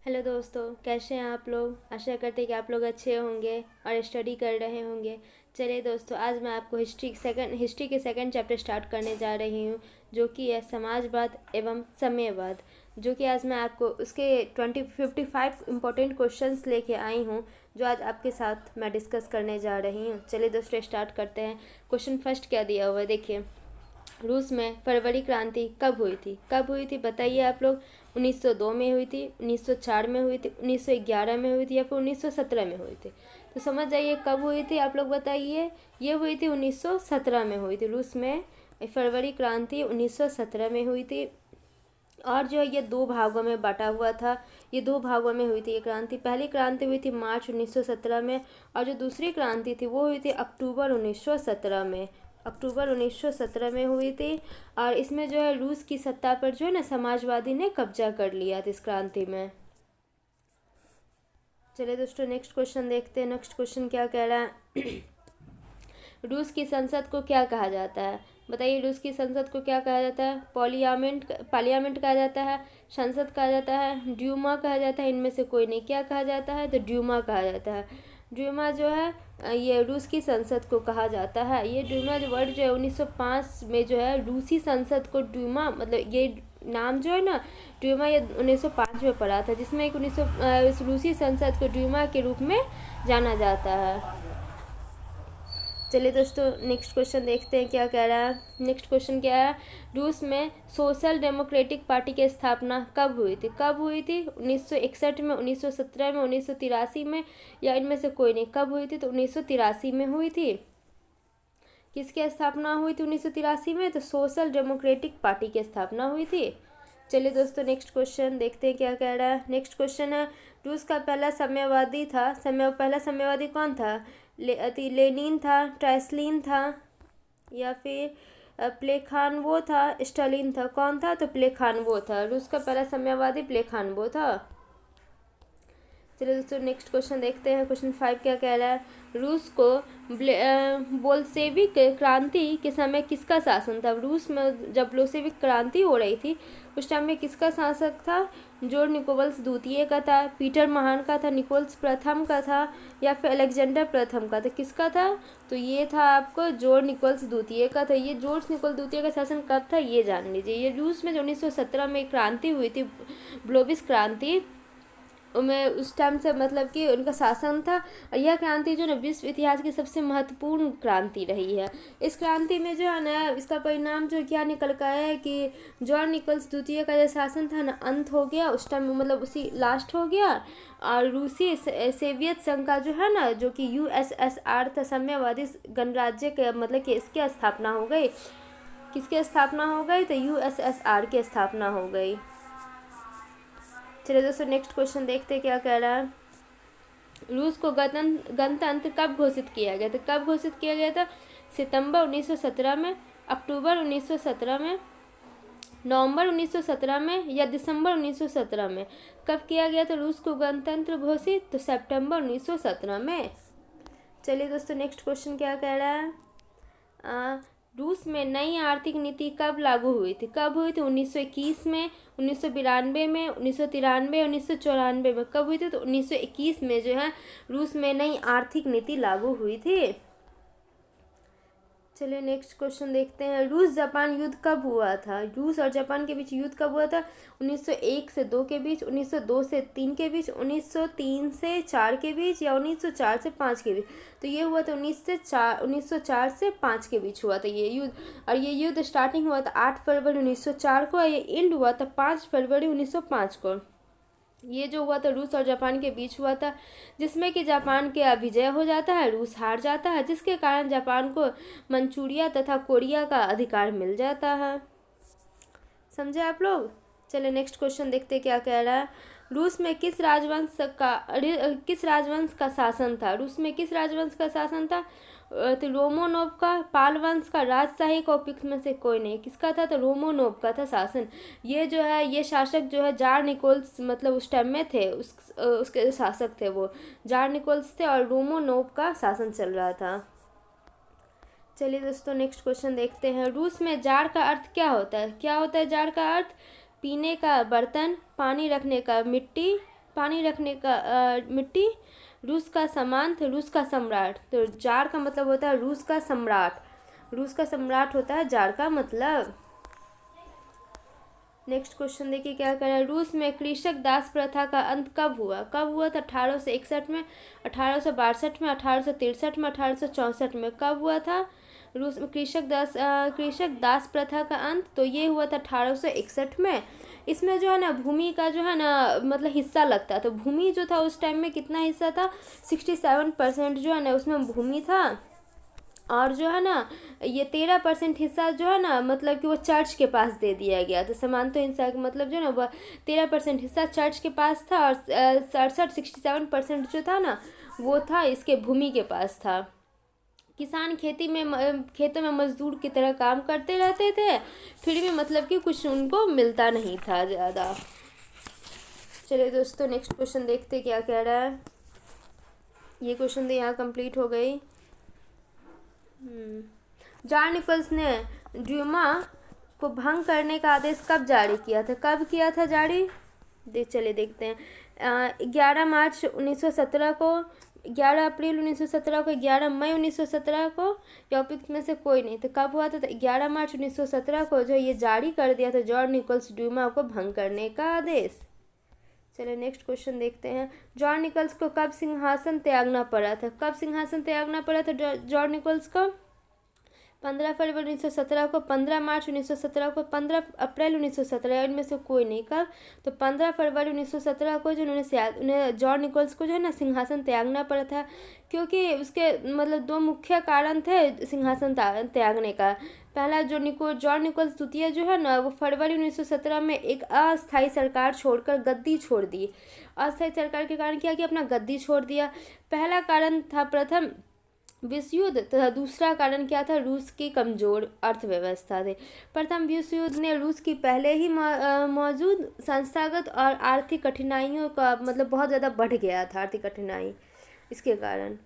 Hello दोस्तों, कैसे हैं आप लोग। आशा करते हैं कि आप लोग अच्छे होंगे और स्टडी कर रहे होंगे। चलिए दोस्तों, आज मैं आपको हिस्ट्री के सेकंड चैप्टर स्टार्ट करने जा रही हूँ, जो कि है समाजवाद एवं साम्यवाद। जो कि आज मैं आपको उसके 55 इम्पोर्टेंट क्वेश्चंस लेके आई हूँ, जो आज आपके साथ मैं डिस्कस करने जा रही हूँ। चलिए दोस्तों, स्टार्ट करते हैं। क्वेश्चन फर्स्ट क्या दिया हुआ है, देखिए। रूस में फरवरी क्रांति कब हुई थी बताइए आप लोग। 1902 में हुई थी, 1904 में हुई थी, 1911 में हुई थी, या फिर 1917 में हुई थी। तो समझ जाइए कब हुई थी, आप लोग बताइए। ये हुई थी 1917 में हुई थी। रूस में फरवरी क्रांति 1917 में हुई थी। और जो है ये दो भागों में बटा हुआ था। ये दो भागों में हुई थी ये क्रांति। पहली क्रांति हुई थी मार्च 1917 में, और जो दूसरी क्रांति थी वो हुई थी अक्टूबर 1917 में। अक्टूबर 1917 में हुई थी। और इसमें जो है रूस की सत्ता पर जो है ना समाजवादी ने कब्जा कर लिया था इस क्रांति में। चलिए दोस्तों, नेक्स्ट क्वेश्चन देखते हैं। नेक्स्ट क्वेश्चन क्या कह रहा है। रूस की संसद को क्या कहा जाता है बताइए। रूस की संसद को क्या कहा जाता है। पार्लियामेंट कहा जाता है, संसद कहा जाता है, ड्यूमा कहा जाता है। इनमें से कोई नहीं। क्या कहा जाता है, तो ड्यूमा कहा जाता है। ड्यूमा जो है ये रूस की संसद को कहा जाता है। ये ड्यूमा जो वर्ड जो है 1905 में जो है रूसी संसद को ड्यूमा, मतलब ये नाम जो है ना ड्यूमा, ये 1905 में पड़ा था, जिसमें एक इस रूसी संसद को ड्यूमा के रूप में जाना जाता है। चलिए दोस्तों, नेक्स्ट क्वेश्चन देखते हैं क्या कह रहा है। नेक्स्ट क्वेश्चन क्या है। रूस में सोशल डेमोक्रेटिक पार्टी की स्थापना कब हुई थी। 1961 में, 1917 में, 1983 में, या इनमें से कोई नहीं। कब हुई थी, तो 1983 में हुई थी। किसकी स्थापना हुई थी 1983 में, तो सोशल डेमोक्रेटिक पार्टी की स्थापना हुई थी। चलिए दोस्तों, नेक्स्ट क्वेश्चन देखते हैं क्या कह रहा है। नेक्स्ट क्वेश्चन है। रूस का पहला साम्यवादी था, पहला साम्यवादी कौन था। लेनिन था, ट्राइसलिन था, या फिर प्लेखानवो था, स्टालिन था। कौन था, तो प्लेखानवो था। रूस का पहला साम्यवादी प्लेखानवो था। चलिए दोस्तों, नेक्स्ट क्वेश्चन देखते हैं। क्वेश्चन 5 क्या कह रहा है। रूस को बोल्शेविक क्रांति के समय किसका शासन था। रूस में जब बोल्शेविक क्रांति हो रही थी उस टाइम में किसका शासक था। जॉर्ज निकोलस द्वितीय का था, पीटर महान का था, निकोलस प्रथम का था, या फिर अलेक्जेंडर प्रथम का था। किसका था, तो ये था आपको जॉर्ज निकोलस द्वितीय का था। ये जॉर्ज निकोलस द्वितीय का शासन कब था ये जान लीजिए। ये रूस में जो 1917 में क्रांति हुई थी, ब्लोविस क्रांति, में उस टाइम से मतलब कि उनका शासन था। और यह क्रांति जो ना विश्व इतिहास की सबसे महत्वपूर्ण क्रांति रही है। इस क्रांति में जो है ना इसका परिणाम जो क्या निकल कर आया है कि जॉर्ज निकोलस द्वितीय का जो शासन था ना अंत हो गया उस टाइम, मतलब उसी लास्ट हो गया। और रूसी सोवियत संघ का जो है ना, जो कि USSR था, साम्यवादी गणराज्य के, मतलब कि इसकी स्थापना हो गई। किसकी स्थापना हो गई, तो USSR की स्थापना हो गई। चलिए दोस्तों, नेक्स्ट क्वेश्चन देखते हैं क्या कह रहा है। रूस को गणतंत्र कब घोषित किया गया था। कब घोषित किया गया था, सितंबर 1917 में, अक्टूबर 1917 में, नवंबर 1917 में, या दिसंबर 1917 में। कब किया गया था रूस को गणतंत्र घोषित, तो सितंबर 1917 में। चलिए दोस्तों, नेक्स्ट क्वेश्चन क्या कह रहा है। रूस में नई आर्थिक नीति कब लागू हुई थी। कब हुई थी, 1921 में, 1992 में, 1993, 1994 में। कब हुई थी, तो 1921 में जो है रूस में नई आर्थिक नीति लागू हुई थी। चलिए नेक्स्ट क्वेश्चन देखते हैं। रूस जापान युद्ध कब हुआ था। रूस और जापान के बीच युद्ध कब हुआ था, 1901 से 2 के बीच, 1902 से 3 के बीच, 1903 से 4 के बीच, या 1904 से 5 के बीच। तो ये हुआ था 1904 से 5 के बीच हुआ था ये युद्ध। और ये युद्ध स्टार्टिंग हुआ था 8 फरवरी 1904 को, और ये एंड हुआ था 5 फरवरी 1905 को। ये जो हुआ था रूस और जापान के बीच हुआ था, जिसमें कि जापान के विजय हो जाता है, रूस हार जाता है, जिसके कारण जापान को मंचूरिया तथा कोरिया का अधिकार मिल जाता है। समझे आप लोग। चलिए नेक्स्ट क्वेश्चन देखते क्या कह रहा है। रूस में किस राजवंश का शासन था। रूस में किस राजवंश का शासन था, तो रोमोनोव का, पाल वंश का, राजशाही का, उपयुक्त में से कोई नहीं। किसका था, तो रोमोनोव का था शासन। ये जो है ये शासक जो है जार निकोल्स, मतलब उस टाइम में थे, उसके शासक थे वो जार निकोल्स थे, और रोमोनोव का शासन चल रहा था। चलिए दोस्तों, नेक्स्ट क्वेश्चन देखते हैं। रूस में जार का अर्थ क्या होता है। क्या होता है जार का अर्थ, पीने का बर्तन, पानी रखने का मिट्टी, पानी रखने का मिट्टी, रूस का सामंत, रूस का सम्राट। तो जार का मतलब होता है रूस का सम्राट, रूस का सम्राट होता है जार का मतलब। नेक्स्ट क्वेश्चन देखिए क्या कर रहा है। रूस में कृषक दास प्रथा का अंत कब हुआ? कब हुआ था? 1861 में, 1862 में, 1863 में, 1864 में। कब हुआ था रूस में कृषक दास प्रथा का अंत? तो ये हुआ था 1861 में। इसमें जो है ना भूमि का जो है ना मतलब हिस्सा लगता, तो भूमि जो था उस टाइम में कितना हिस्सा था? 67% जो है ना उसमें भूमि था। और जो है ना ये 13% हिस्सा जो है ना मतलब कि वो चर्च के पास दे दिया गया। तो समानता हिस्सा का मतलब जो है ना वह 13% हिस्सा चर्च के पास था, और 67% जो था ना वो था इसके भूमि के पास था। किसान खेतों में मजदूर की तरह काम करते रहते थे, फिर भी मतलब कि कुछ उनको मिलता नहीं था ज़्यादा। चलिए दोस्तों नेक्स्ट क्वेश्चन देखते क्या कह रहा है। ये क्वेश्चन तो यहाँ कंप्लीट हो गई। जार निकोल्स ने ड्यूमा को भंग करने का आदेश कब जारी किया था? कब किया था जारी? चलिए देखते हैं। 11 मार्च 1917 को, 11 अप्रैल 1917 को, 11 मई 1917 को, या उपयुक्त में से कोई नहीं। तो कब हुआ था? तो 11 मार्च 1917 को जो ये जारी कर दिया था जॉर्ज निकोल्स ड्यूमा को भंग करने का आदेश। चलिए नेक्स्ट क्वेश्चन देखते हैं। जॉर्ज निकोल्स को कब सिंहासन त्यागना पड़ा था? कब सिंहासन त्यागना पड़ा था जॉर्ज निकोल्स को? 15 फरवरी 1917 को, 15 मार्च 1917 को, 15 अप्रैल 1917, इनमें से कोई नहीं। कब? तो 15 फरवरी 1917 को जो उन्हें जॉर्ज निकोल्स को जो है ना सिंहासन त्यागना पड़ा था, क्योंकि उसके मतलब दो मुख्य कारण थे सिंहासन त्यागने का। पहला जॉर्ज निकोल्स द्वितीय जो है ना वो फरवरी 1917 में एक अस्थायी सरकार छोड़कर गद्दी छोड़ दी। अस्थायी सरकार के कारण क्या किया? अपना गद्दी छोड़ दिया। पहला कारण था प्रथम विश्व युद्ध, तथा दूसरा कारण क्या था? रूस की कमजोर अर्थव्यवस्था थी। प्रथम विश्व युद्ध ने रूस की पहले ही मौजूद संस्थागत और आर्थिक कठिनाइयों का मतलब बहुत ज़्यादा बढ़ गया था, आर्थिक कठिनाई इसके कारण।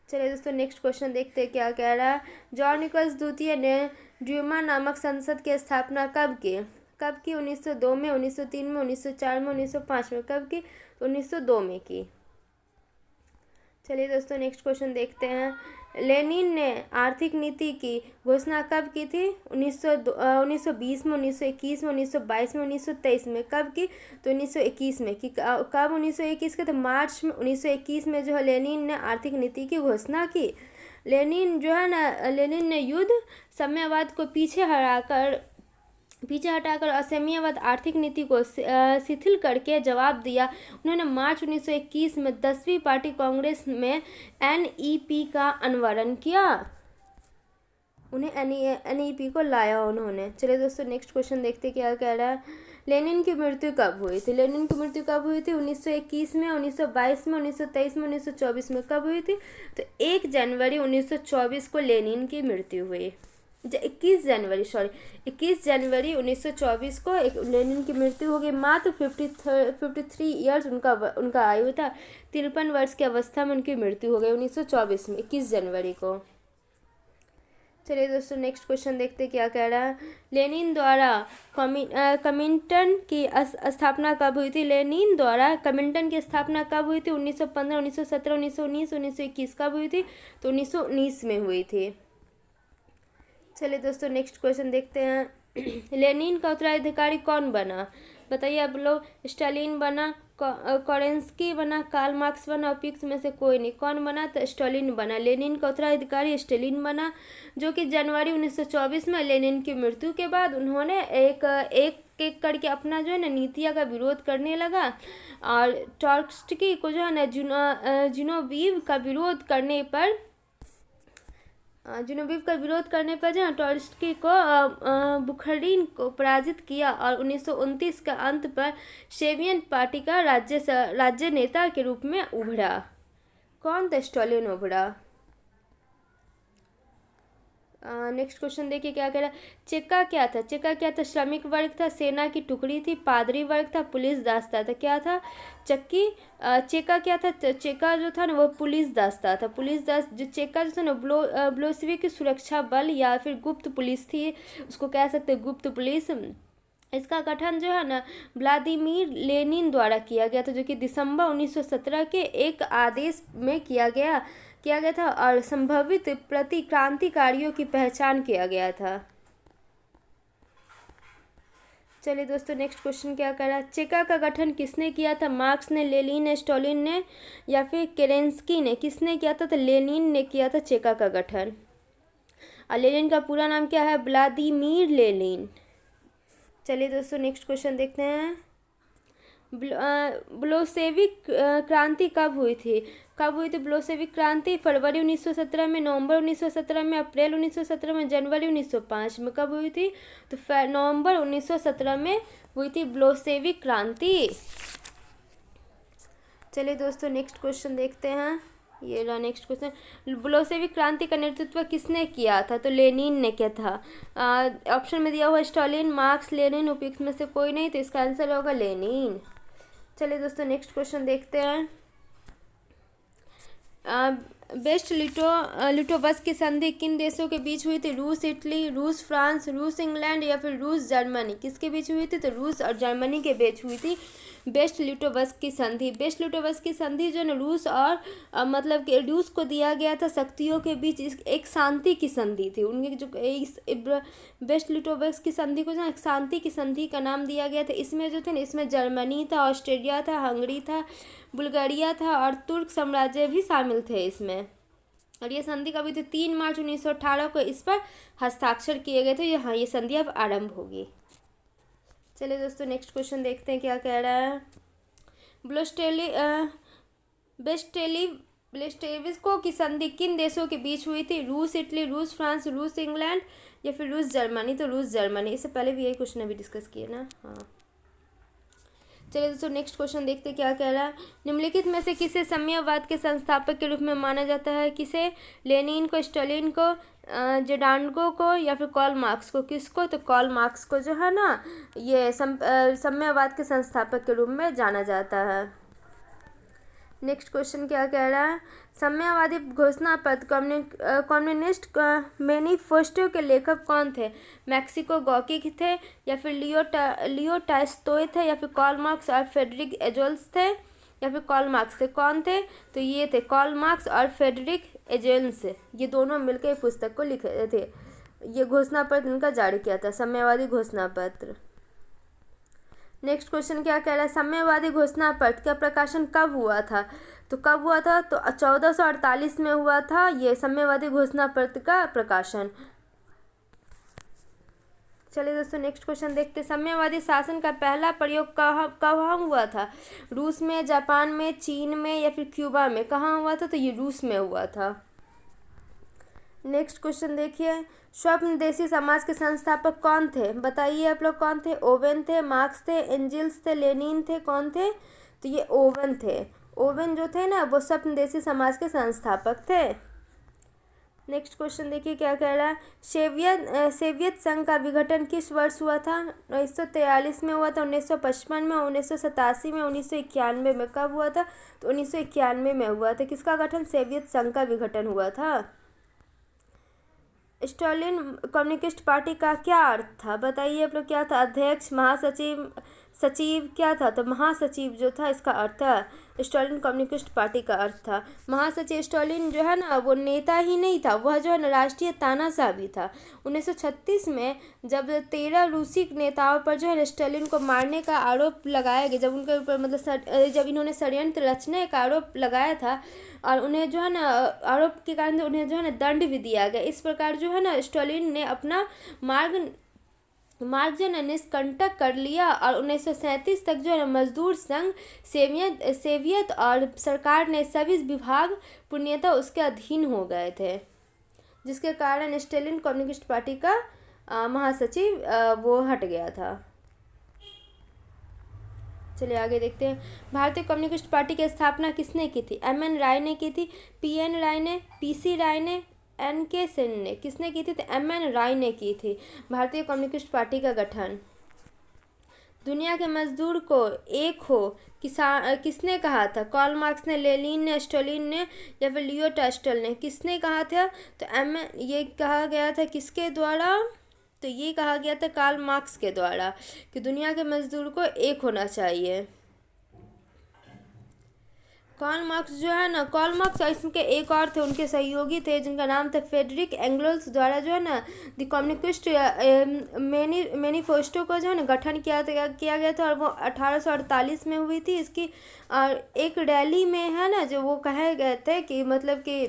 चलिए दोस्तों नेक्स्ट क्वेश्चन देखते हैं क्या कह रहा है। जॉर्ज निकोल्स द्वितीय ने ड्यूमा नामक संसद की स्थापना कब की? कब की? 1902 में, 1903 में, 1904 में, 1905 में। कब की? 1902 में की। चलिए दोस्तों नेक्स्ट क्वेश्चन देखते हैं। लेनिन ने आर्थिक नीति की घोषणा कब की थी? 1920 में, 1921 में, 1922 में, 1923 में। कब की? तो 1921 में की। कब 1921 के? तो मार्च में 1921 में जो है लेनिन ने आर्थिक नीति की घोषणा की। लेनिन जो है ना लेनिन ने युद्ध साम्यवाद को पीछे हटाकर असाम्यवाद आर्थिक नीति को शिथिल करके जवाब दिया। उन्होंने मार्च 1921 में 10वीं पार्टी कांग्रेस में NEP का अनावरण किया। उन्हें NEP को लाया उन्होंने। चलिए दोस्तों नेक्स्ट क्वेश्चन देखते क्या कह रहा है। लेनिन की मृत्यु कब हुई थी? लेनिन की मृत्यु कब हुई थी? 1921 में, 1922 में, 1923 में, 1924 में। कब हुई थी? तो 1 जनवरी 1924 को लेनिन की मृत्यु हुई। 21 जनवरी 1924 को लेनिन की मृत्यु हो गई। मात्र 53 ईयर्स उनका आयु था। 53 वर्ष की अवस्था में उनकी मृत्यु हो गई 1924 में, 21 जनवरी को। चलिए दोस्तों नेक्स्ट क्वेश्चन देखते क्या कह रहा है। लेनिन द्वारा कमिंटन की स्थापना कब हुई थी? लेनिन द्वारा कमिंटन की स्थापना कब हुई थी? 1915, 1917, 1919, 1921। कब हुई थी? तो 1919 में हुई थी। चलिए दोस्तों नेक्स्ट क्वेश्चन देखते हैं। लेनिन का उत्तराधिकारी कौन बना? बताइए आप लोग। स्टालिन बना, कोरेंस्की बना, कार्ल मार्क्स बना, उपयुक्त में से कोई नहीं। कौन बना? तो स्टालिन बना। लेनिन का उत्तराधिकारी स्टालिन बना, जो कि जनवरी 1924 में लेनिन की मृत्यु के बाद उन्होंने एक करके अपना जो है ना नीतियों का विरोध करने लगा। और ट्रॉट्स्की को जो है ना जिनोवीव का विरोध करने पर जो है ट्रॉट्स्की को बुखरीन को पराजित किया, और 1929 के अंत पर सोवियत पार्टी का राज्य नेता के रूप में उभरा। कौन? तो स्टालिन उभरा। नेक्स्ट क्वेश्चन देखिए क्या कह रहा है। चेका क्या था? चेका क्या था? श्रमिक वर्ग था, सेना की टुकड़ी थी, पादरी वर्ग था, पुलिस दास्ता था। क्या था? चेका क्या था? चेका जो था ना वो पुलिस दास्ता था। जो चेका जो था ना ब्लोशेविक की सुरक्षा बल या फिर गुप्त पुलिस थी, उसको कह सकते हैं गुप्त पुलिस। इसका गठन जो है ना व्लादिमीर लेनिन द्वारा किया गया था, जो कि दिसंबर 1917 के एक आदेश में किया गया था और संभावित प्रतिक्रांतिकारियों की पहचान किया गया था। चलिए दोस्तों, नेक्स्ट क्वेश्चन क्या कह रहा है, चेका का गठन किसने किया था? मार्क्स ने, लेनिन ने, स्टालिन ने या फिर केरेंस्की ने? किसने किया था? तो लेनिन ने किया था चेका का गठन। और लेनिन का पूरा नाम क्या है? Vladimir Lenin. चलिए दोस्तों, नेक्स्ट क्वेश्चन देखते हैं। ब्लोसेविक क्रांति कब हुई थी? ब्लोसेविक क्रांति फरवरी 1917 में, नवंबर 1917 में, अप्रैल 1917 में, जनवरी 1905 में। कब हुई थी? तो नवंबर 1917 में हुई थी ब्लोसेविक क्रांति। चलिए दोस्तों, नेक्स्ट क्वेश्चन देखते हैं। ये रहा नेक्स्ट क्वेश्चन, ब्लोसेविक क्रांति का नेतृत्व किसने किया था? तो लेनिन ने किया था। ऑप्शन में दिया हुआ स्टालिन, मार्क्स, लेनिन, उपयुक्त में से कोई नहीं, तो इसका आंसर होगा लेनिन। चलिए दोस्तों, नेक्स्ट क्वेश्चन देखते हैं। बेस्ट लिटोवस्क की संधि किन देशों के बीच हुई थी? रूस इटली, रूस फ्रांस, रूस इंग्लैंड या फिर रूस जर्मनी? किसके बीच हुई थी? तो रूस और जर्मनी के बीच हुई थी बेस्ट लिटोवस्क की संधि। बेस्ट लिटोवस्क की संधि जो ना रूस और मतलब कि रूस को दिया गया था शक्तियों के बीच एक शांति की संधि थी। उनके जो बेस्ट लिटोवस्क की संधि को जो एक शांति की संधि का नाम दिया गया था। इसमें जो थे ना, इसमें जर्मनी था, ऑस्ट्रेलिया था, हंगरी था, बुल्गारिया था और तुर्क साम्राज्य भी शामिल थे इसमें। और ये संधि कभी थी 3 मार्च 1918 को इस पर हस्ताक्षर किए गए थे। ये संधि अब आरंभ होगी। चलिए दोस्तों, नेक्स्ट क्वेश्चन देखते हैं क्या कह रहा है। ब्लेस्टेविस्को की संधि किन देशों के बीच हुई थी? रूस इटली, रूस फ्रांस, रूस इंग्लैंड या फिर रूस जर्मनी? तो रूस जर्मनी। इससे पहले भी यही क्वेश्चन अभी डिस्कस किए ना। हाँ, चलिए दोस्तों, नेक्स्ट क्वेश्चन देखते हैं क्या कह रहा है। निम्नलिखित में से किसे साम्यवाद के संस्थापक के रूप में माना जाता है? किसे? लेनिन को, स्टालिन को, जोडानको को या फिर कार्ल मार्क्स को? किसको? तो कार्ल मार्क्स को जो है ना, ये साम्यवाद के संस्थापक के रूप में जाना जाता है। नेक्स्ट क्वेश्चन क्या कह रहा है। साम्यवादी घोषणा पत्र कम्युनिस्ट मैनिफेस्टो के लेखक कौन थे? मैक्सिको गॉर्की थे या फिर लियो टॉल्स्टॉय थे या फिर कार्ल मार्क्स और फ्रेडरिक एंजेल्स थे या फिर कार्ल मार्क्स थे? कौन थे? तो ये थे कार्ल मार्क्स और फ्रेडरिक एंजेल्स। ये दोनों मिलकर पुस्तक को लिखे थे। ये घोषणा पत्र इनका जारी किया था, साम्यवादी घोषणा पत्र। नेक्स्ट क्वेश्चन क्या कह रहा है। साम्यवादी घोषणा पत्र का प्रकाशन कब हुआ था? तो कब हुआ था? तो 1448 में हुआ था ये साम्यवादी घोषणा पत्र का प्रकाशन। चलिए दोस्तों, नेक्स्ट क्वेश्चन देखते हैं। साम्यवादी शासन का पहला प्रयोग कहाँ हुआ था? रूस में, जापान में, चीन में या फिर क्यूबा में? कहाँ हुआ था? तो ये रूस में हुआ था। नेक्स्ट क्वेश्चन देखिए। स्वप्नदेशी समाज के संस्थापक कौन थे? बताइए आप लोग कौन थे? ओवेन थे, मार्क्स थे, एंजिल्स थे, लेनिन थे? कौन थे? तो ये ओवेन थे। ओवेन जो थे ना, वो स्वप्नदेशी समाज के संस्थापक थे। नेक्स्ट क्वेश्चन देखिए क्या कह रहा है। सोवियत संघ का विघटन किस वर्ष हुआ था? 1943 में हुआ था, 1955 में, 1987 में, 1991 में? कब हुआ था? तो 1991 में हुआ था। किसका गठन? सोवियत संघ का विघटन हुआ था। स्टालिन कम्युनिस्ट पार्टी का क्या अर्थ था? बताइए आप लोग क्या था? अध्यक्ष, महासचिव, सचिव? क्या था? तो महासचिव जो था इसका अर्थ था। स्टालिन कम्युनिस्ट पार्टी का अर्थ था महासचिव। स्टालिन जो है ना, वो नेता ही नहीं था, वह जो है ना राष्ट्रीय तानाशाह भी था। 1936 में जब 13 रूसी नेताओं पर जो है स्टालिन को मारने का आरोप लगाया गया, जब उनके ऊपर मतलब जब इन्होंने षड्यंत्र रचने का आरोप लगाया था और उन्हें जो है ना आरोप के कारण उन्हें जो है ना दंड भी दिया गया। इस प्रकार जो है ना स्टालिन ने अपना मार्ग जो है निष्कंटक कर लिया और 1937 तक जो है मजदूर संघ, सोवियत और सरकार ने सभी विभाग पूर्णतः उसके अधीन हो गए थे, जिसके कारण स्टालिन कम्युनिस्ट पार्टी का महासचिव वो हट गया था। चलिए आगे देखते हैं। भारतीय कम्युनिस्ट पार्टी की स्थापना किसने की थी? MN राय ने की थी, PN राय ने, PC राय ने, NK सेन ने? किसने की थी? तो MN राय ने की थी भारतीय कम्युनिस्ट पार्टी का गठन। दुनिया के मजदूर को एक हो किसने कहा था? कार्ल मार्क्स ने, लेनिन ने, स्टालिन ने या फिर लियो टॉल्स्टॉय ने? किसने कहा था? तो ये कहा गया था किसके द्वारा? तो ये कहा गया था कार्ल मार्क्स के द्वारा कि दुनिया के मजदूर को एक होना चाहिए। कार्ल मार्क्स जो है ना, कार्ल मार्क्स इसके एक और थे, उनके सहयोगी थे जिनका नाम था फ्रेडरिक एंगल्स, द्वारा जो है ना द कम्युनिस्ट मैनिफेस्टो को जो है ना गठन किया गया था, और वो 1848 में हुई थी इसकी। और एक रैली में है ना जो वो कहे गए थे कि मतलब कि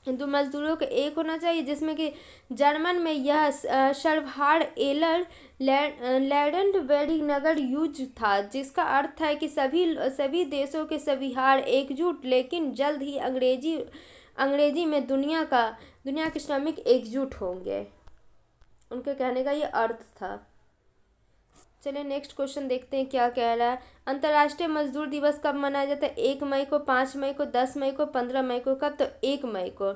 हिंदू मजदूरों को एक होना चाहिए, जिसमें कि जर्मन में यह सर्वहार एलर लैंडबर्ग नगर यूज था, जिसका अर्थ है कि सभी देशों के सभी हार एकजुट, लेकिन जल्द ही अंग्रेजी में दुनिया के श्रमिक एकजुट होंगे। उनके कहने का ये अर्थ था। चलिए नेक्स्ट क्वेश्चन देखते हैं क्या कह रहा है। अंतर्राष्ट्रीय मजदूर दिवस कब मनाया जाता है? 1 मई को, 5 मई को, 10 मई को, 15 मई को। कब? तो 1 मई को।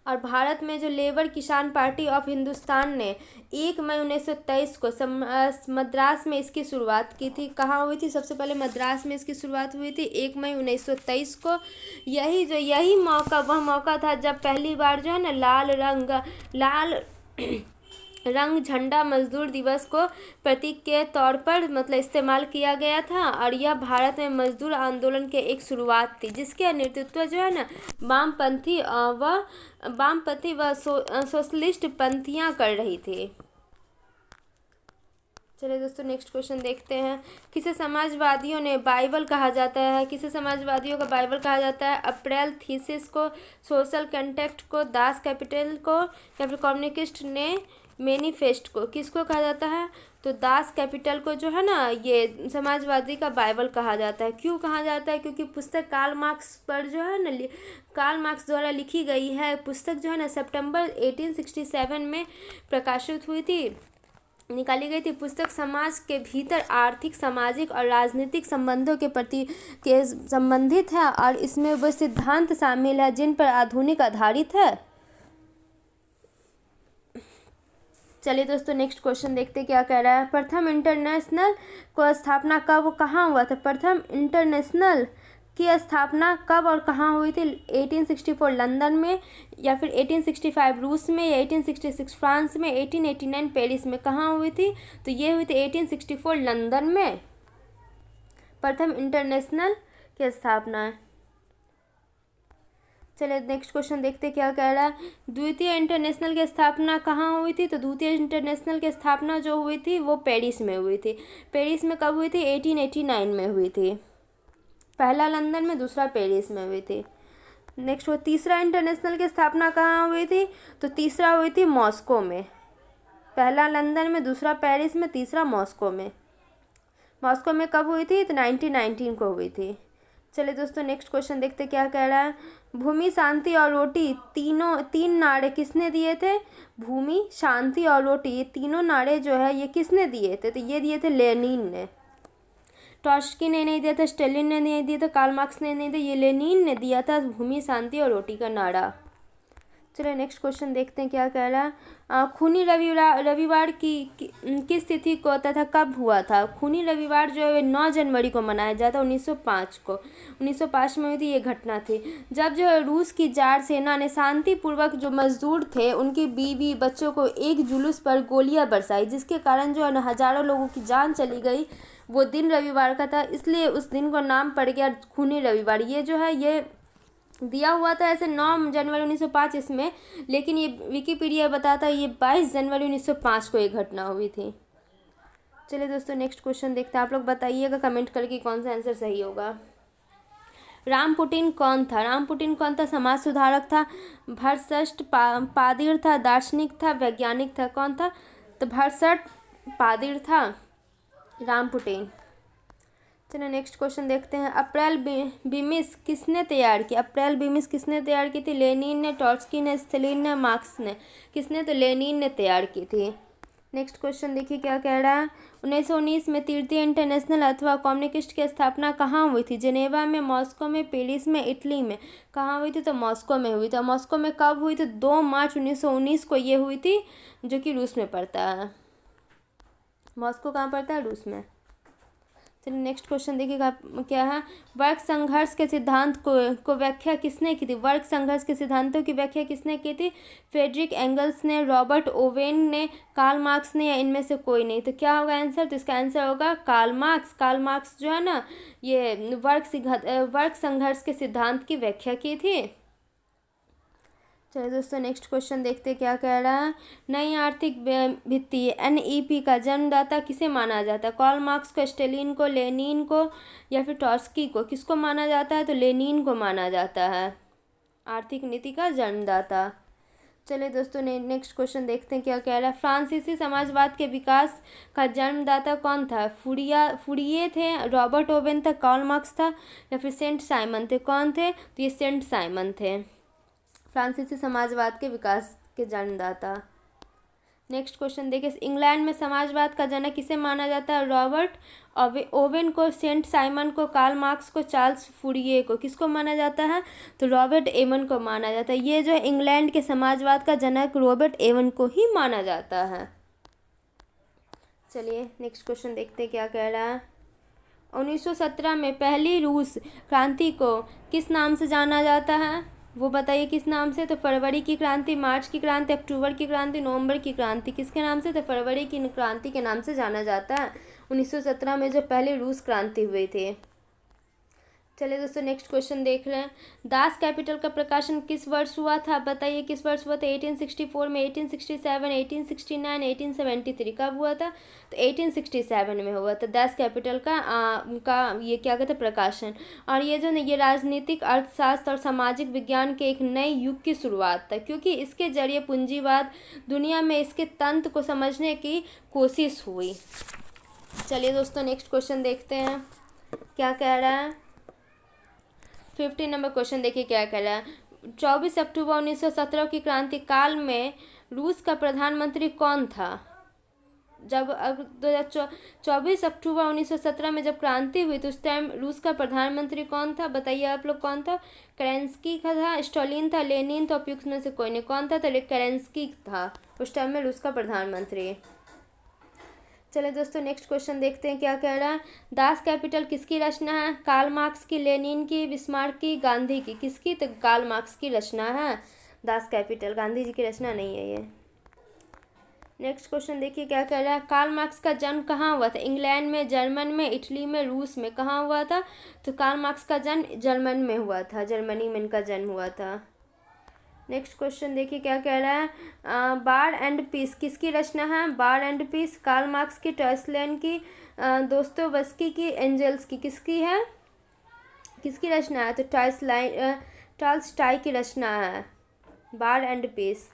और भारत में जो लेबर किसान पार्टी ऑफ हिंदुस्तान ने 1 मई 1923 को मद्रास में इसकी शुरुआत की थी। कहाँ हुई थी? सबसे पहले मद्रास में इसकी शुरुआत हुई थी 1 मई 1923 को। यही मौका वह मौका था जब पहली बार जो है ना लाल रंग झंडा मजदूर दिवस को प्रतीक के तौर पर मतलब इस्तेमाल किया गया था। और यह भारत में मजदूर आंदोलन के एक शुरुआत थी, जिसके नेतृत्व जो है ना वामपंथी व सोशलिस्ट पंथियां कर रही थी। चलिए दोस्तों नेक्स्ट क्वेश्चन देखते हैं। किसे समाजवादियों ने बाइबल कहा जाता है? किसे समाजवादियों का बाइबल कहा जाता है? अप्रैल थीसिस को, सोशल कंटेक्ट को, दास कैपिटल को, या फिर कम्युनिस्ट ने मैनिफेस्ट को। किसको कहा जाता है? तो दास कैपिटल को जो है ना ये समाजवादी का बाइबल कहा जाता है। क्यों कहा जाता है? क्योंकि पुस्तक कार्ल मार्क्स पर जो है ना कार्ल मार्क्स द्वारा लिखी गई है। पुस्तक जो है ना सितंबर 1867 में प्रकाशित हुई थी, निकाली गई थी। पुस्तक समाज के भीतर आर्थिक, सामाजिक और राजनीतिक संबंधों के संबंधित है, और इसमें वो सिद्धांत शामिल है जिन पर आधुनिक आधारित है। चलिए दोस्तों नेक्स्ट क्वेश्चन देखते क्या कह रहा है। प्रथम इंटरनेशनल को स्थापना कब कहाँ हुआ था? प्रथम इंटरनेशनल की स्थापना कब और कहाँ हुई थी? 1864 लंदन में, या फिर 1865 रूस में, या 1866 फ्रांस में, 1889 पेरिस में। कहाँ हुई थी? तो ये हुई थी 1864 लंदन में प्रथम इंटरनेशनल की स्थापना। चलिए नेक्स्ट क्वेश्चन देखते क्या कह रहा है। द्वितीय इंटरनेशनल की स्थापना कहाँ हुई थी? तो द्वितीय इंटरनेशनल की स्थापना जो हुई थी वो पेरिस में हुई थी। पेरिस में कब हुई थी? 1889 में हुई थी। पहला लंदन में, दूसरा पेरिस में हुई थी। नेक्स्ट वो तीसरा इंटरनेशनल की स्थापना कहाँ हुई थी? तो तीसरा हुई थी मॉस्को में। पहला लंदन में, दूसरा पेरिस में, तीसरा मॉस्को में। मॉस्को में कब हुई थी? तो 1919 को हुई थी। चलिए दोस्तों नेक्स्ट क्वेश्चन देखते क्या कह रहा है। भूमि, शांति और रोटी तीन नारे किसने दिए थे? भूमि, शांति और रोटी, ये तीनों नारे जो है ये किसने दिए थे? तो ये दिए थे लेनिन ने। ट्रॉट्स्की ने नहीं दिया था, स्टालिन ने नहीं दिया था, कार्ल मार्क्स ने नहीं दिया, ये लेनिन ने दिया था भूमि, शांति और रोटी का नारा। चलिए नेक्स्ट क्वेश्चन देखते हैं क्या कह रहा है। खूनी रविवार की किस तिथि को तथा कब हुआ था? खूनी रविवार जो है 9 जनवरी को मनाया जाता है 1905 को। 1905 में हुई थी ये घटना थी, जब जो है रूस की जार सेना ने शांतिपूर्वक जो मजदूर थे उनकी बीवी बच्चों को एक जुलूस पर गोलियां बरसाई, जिसके कारण जो है ना हजारों लोगों की जान चली गई। वो दिन रविवार का था, इसलिए उस दिन को नाम पड़ गया खूनी रविवार। ये जो है ये दिया हुआ था ऐसे 9 जनवरी 1905 इसमें, लेकिन ये विकिपीडिया बताता है ये 22 जनवरी 1905 को ये घटना हुई थी। चलिए दोस्तों नेक्स्ट क्वेश्चन देखते हैं। आप लोग बताइएगा कमेंट करके कौन सा आंसर सही होगा। रामपुटिन कौन था? रामपुटिन कौन था? समाज सुधारक था, भरतष्ट पादीर था, दार्शनिक था, वैज्ञानिक था। कौन था? तो भरतष्ट पादीर था रामपुटिन। चलिए नेक्स्ट क्वेश्चन देखते हैं। अप्रैल बीमिस किसने तैयार की? अप्रैल बीमिस किसने तैयार की थी? लेनिन ने, ट्रॉट्स्की ने, स्टालिन ने, मार्क्स ने। किसने? तो लेनिन ने तैयार की थी। नेक्स्ट क्वेश्चन देखिए क्या कह रहा है। 1919 में तृतीय इंटरनेशनल अथवा कम्युनिस्ट की स्थापना कहाँ हुई थी? जेनेवा में, मॉस्को में, पेरिस में, इटली में। कहाँ हुई थी? तो मॉस्को में हुई थी। मॉस्को में कब हुई थी? 2 मार्च 1919 को ये हुई थी, जो कि रूस में पड़ता है। मॉस्को कहाँ पड़ता है? रूस में। चलिए नेक्स्ट क्वेश्चन देखिएगा क्या है। वर्ग संघर्ष के सिद्धांत को व्याख्या किसने की थी? वर्ग संघर्ष के सिद्धांतों की व्याख्या किसने की थी? फ्रेडरिक एंगल्स ने, रॉबर्ट ओवेन ने, कार्ल मार्क्स ने, या इनमें से कोई नहीं? तो क्या होगा आंसर? तो इसका आंसर होगा कार्ल मार्क्स। कार्ल मार्क्स जो है ना, ये वर्ग संघर्ष के सिद्धांत की व्याख्या की थी। चलिए दोस्तों नेक्स्ट क्वेश्चन देखते क्या कह रहा है। नई आर्थिक भित्ति NEP का जन्मदाता किसे माना जाता है? कार्ल मार्क्स को, स्टालिन को, लेनिन को, या फिर ट्रॉट्स्की को? किसको माना जाता है? तो लेनिन को माना जाता है आर्थिक नीति का जन्मदाता। चलिए दोस्तों नेक्स्ट क्वेश्चन देखते हैं क्या कह रहा है। फ्रांसीसी समाजवाद के विकास का जन्मदाता कौन था? फुरिये थे, रॉबर्ट ओवेन था, कार्ल मार्क्स था, या फिर सेंट साइमन थे? कौन थे? तो ये सेंट साइमन थे फ्रांसीसी समाजवाद के विकास के जन्मदाता। नेक्स्ट क्वेश्चन देखिए। इंग्लैंड में समाजवाद का जनक किसे माना जाता है? रॉबर्ट ओवेन को, सेंट साइमन को, कार्ल मार्क्स को, चार्ल्स फुरिये को? किसको माना जाता है? तो रॉबर्ट एवन को माना जाता है। ये जो है इंग्लैंड के समाजवाद का जनक रॉबर्ट एवन को ही माना जाता है। चलिए नेक्स्ट क्वेश्चन देखते हैं क्या कह रहा है। 1917 में पहली रूस क्रांति को किस नाम से जाना जाता है? वो बताइए किस नाम से? तो फरवरी की क्रांति, मार्च की क्रांति, अक्टूबर की क्रांति, नवंबर की क्रांति? किसके नाम से? तो फरवरी की क्रांति के नाम से जाना जाता है 1917 में जो पहली रूस क्रांति हुई थी। चलिए दोस्तों नेक्स्ट क्वेश्चन देख रहे हैं। दास कैपिटल का प्रकाशन किस वर्ष हुआ था? बताइए किस वर्ष हुआ था? 1864 में, 1867, 1869, 1873? कब हुआ था? तो 1867 में हुआ था दास कैपिटल का ये क्या कहते हैं प्रकाशन। और ये जो ये राजनीतिक, अर्थशास्त्र और सामाजिक विज्ञान के एक नए युग की शुरुआत था, क्योंकि इसके जरिए पूंजीवाद दुनिया में इसके तंत्र को समझने की कोशिश हुई। चलिए दोस्तों नेक्स्ट क्वेश्चन देखते हैं क्या कह रहा है। 15 नंबर क्वेश्चन देखिए क्या कह रहा है। 24 अक्टूबर 1917 की क्रांति काल में रूस का प्रधानमंत्री कौन था? जब 24 अक्टूबर 1917 में जब क्रांति हुई तो उस टाइम रूस का प्रधानमंत्री कौन था? बताइए आप लोग कौन था? केरेंस्की का था, स्टालिन था, लेनिन था, उपयुक्त में से कोई नहीं? कौन था? तो केरेंस्की था उस टाइम में रूस का प्रधानमंत्री। चलिए दोस्तों नेक्स्ट क्वेश्चन देखते हैं क्या कह रहा है। दास कैपिटल किसकी रचना है? कार्ल मार्क्स की, लेनिन की, बिस्मार्क की, गांधी की? किसकी? तो कार्ल मार्क्स की रचना है दास कैपिटल, गांधी जी की रचना नहीं है ये। नेक्स्ट क्वेश्चन देखिए क्या कह रहा है। कार्ल मार्क्स का जन्म कहाँ हुआ था? इंग्लैंड में, जर्मन में, इटली में, रूस में? कहाँ हुआ था? तो कार्ल मार्क्स का जन्म जर्मन में हुआ था, जर्मनी में इनका जन्म हुआ था। नेक्स्ट क्वेश्चन देखिए क्या कह रहा है। वार एंड पीस किसकी रचना है? War and piece Karl Marx की, टर्सलैन की, दोस्तोवस्की की, एंजल्स की? किसकी है? किसकी रचना है? तो टॉल्स्टॉय की रचना है war and piece.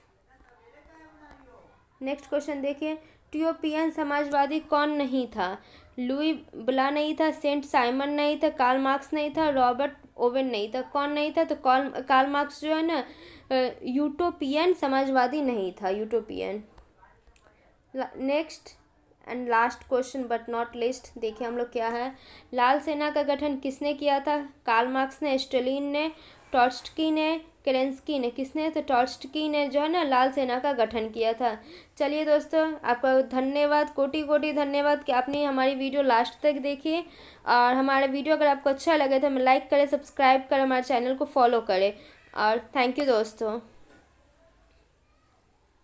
Next question देखिए। यूरोपियन समाजवादी कौन नहीं था? लुई ब्ला नहीं था, सेंट साइमन नहीं था, कार्ल मार्क्स नहीं था, रॉबर्ट ओवेन नहीं था? कौन नहीं था? तो कार्ल मार्क्स जो है ना यूटोपियन समाजवादी नहीं था, utopian. Next and last question but not list देखिए हम लोग क्या है। लाल सेना का गठन किसने किया था? कार्ल मार्क्स ने, स्टालिन ने, ट्रॉट्स्की ने, केरेंस्की ने? किसने? तो ट्रॉट्स्की ने जो है ना लाल सेना का गठन किया था। चलिए दोस्तों आपका धन्यवाद, कोटि कोटि धन्यवाद कि आपने हमारी वीडियो लास्ट तक देखी। और हमारा वीडियो अगर आपको अच्छा लगे तो हमें लाइक करें, सब्सक्राइब करें, हमारे चैनल को फॉलो करें। और थैंक यू दोस्तों।